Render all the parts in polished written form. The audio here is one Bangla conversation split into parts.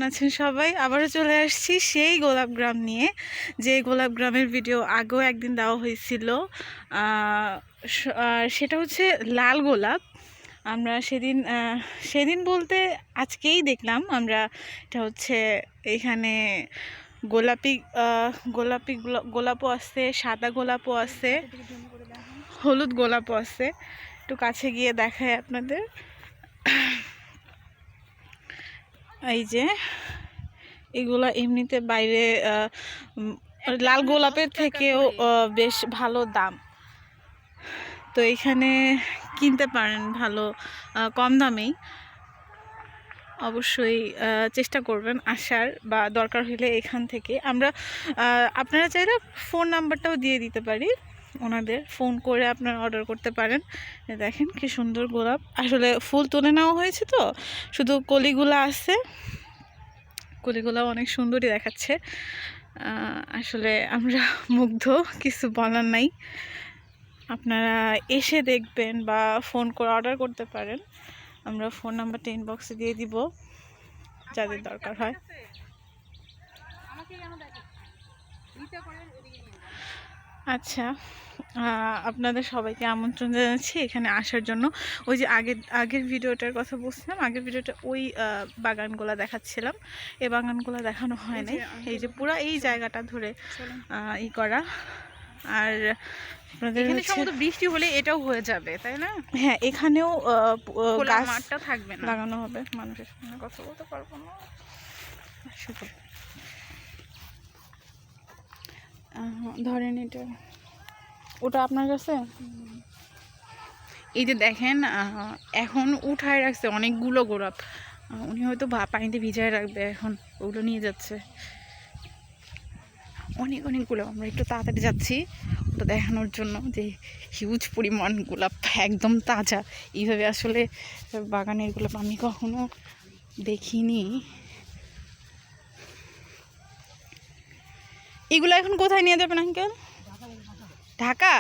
আছেন সবাই? আবারও চলে আসছি সেই গোলাপগ্রাম নিয়ে, যে গোলাপগ্রামের ভিডিও আগেও একদিন দেওয়া হয়েছিল। সেটা হচ্ছে লাল গোলাপ। আমরা সেদিন বলতে আজকেই দেখলাম আমরা। এটা হচ্ছে এখানে গোলাপি গোলাপি গোলাপও আছে, সাদা গোলাপও আছে, হলুদ গোলাপও আছে। একটু কাছে গিয়ে দেখায় আপনাদের। এই যে এগুলা এমনিতে বাইরে লাল গোলাপের থেকেও বেশ ভালো দাম, তো এখানে কিনতে পারেন ভালো কম দামেই। অবশ্যই চেষ্টা করবেন আসার, বা দরকার হলে এখান থেকে আপনারা চাইলে ফোন নাম্বারটাও দিয়ে দিতে পারি ওনাদের, ফোন করে আপনারা অর্ডার করতে পারেন। দেখেন কি সুন্দর গোলাপ, আসলে ফুল তুলে নেওয়া হয়েছে তো শুধু কলিগুলা আছে, কলিগুলা অনেক সুন্দরই দেখাচ্ছে। আসলে আমরা মুগ্ধ, কিছু বলার নাই। আপনারা এসে দেখবেন বা ফোন করে অর্ডার করতে পারেন। আমরা ফোন নাম্বারটা ইনবক্সে দিয়ে দিব যাদের দরকার হয়। আচ্ছা, আপনাদের সবাইকে আমন্ত্রণ জানাচ্ছি এখানে আসার জন্য। ওই যে আগের ভিডিওটার কথা বলছিলাম, আগের ভিডিওটা ওই বাগানগুলা দেখাচ্ছিলাম, এই বাগানগুলা দেখানো হয় নাই। এই যে পুরা এই জায়গাটা ধরে ই করা। আর এখানে সম্ভবত বৃষ্টি হলে এটাও হয়ে যাবে, তাই না? হ্যাঁ, এখানেও মাঠটা থাকবে না, লাগানো হবে। মানুষের সঙ্গে কথা বলতে পারবো না, ধরেন এটা, ওটা আপনার কাছে। এই যে দেখেন এখন উঠায় রাখছে অনেকগুলো গোলাপ, উনি হয়তো পানিতে ভিজায় রাখবে, এখন ওগুলো নিয়ে যাচ্ছে অনেকগুলো। আমরা একটু তাড়াতাড়ি যাচ্ছি ওটা দেখানোর জন্য যে হিউজ পরিমাণ গোলাপ, একদম তাজা। এইভাবে আসলে বাগানের গোলাপ আমি কখনো দেখিনি। এগুলো এখন কোথায় নিয়ে যাবেন আঙ্কেল? ঢাকা?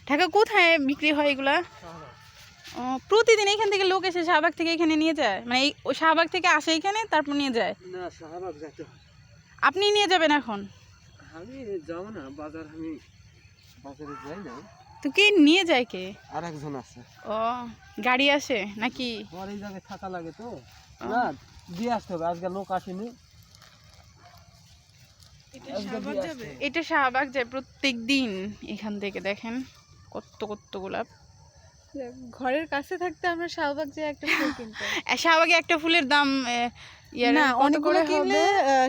ঢাকা কোথায় বিক্রি হয় এগুলা? প্রতিদিন এখান থেকে লোক এসে শাহবাগ থেকে এখানে নিয়ে যায়, মানে এই শাহবাগ থেকে আসে এখানে তারপর নিয়ে যায়? না, শাহবাগ যেতে হয়। আপনি নিয়ে যাবেন এখন? আমি যাব না বাজার, আমি বাজারে যাই না। তো কে নিয়ে যায়? কে? আর একজন আছে। ও, গাড়ি আসে নাকি? পরে এই জায়গায় থাকা লাগে তো, না দিয়ে আসতে হবে। আজকে লোক আসেনি। এটা শাহবাগ যায় প্রত্যেক দিন। এখান থেকে দেখেন কত গোলাপ। ঘরের কাছে থাকতে আমরা শাহবাগ যে একটা ফুল কিনতে, শাহবাগে একটা ফুলের দাম না অনেকগুলো কিনলে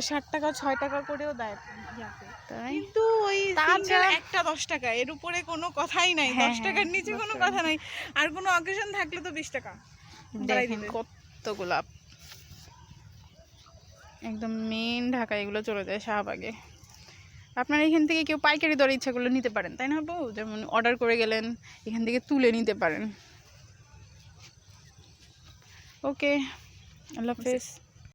60 টাকা 6 টাকা করেও দেয়, কিন্তু ওই একটা 10 টাকা, এর উপরে কোনো কথাই নাই। 10 টাকার নিচে কোনো কথা নাই। আর কোনো অকেশন থাকলে তো 20 টাকা। দেখেন কত গোলাপ, একদম মেন ঢাকা এগুলো চলে যায় শাহবাগে। আপনার এখান থেকে কেউ পাইকারি দরে ইচ্ছা করলে নিতে পারেন, তাই না বউ? যেমন অর্ডার করে গেলেন, এখান থেকে তুলে নিতে পারেন। ওকে, আল্লাহ হাফেজ।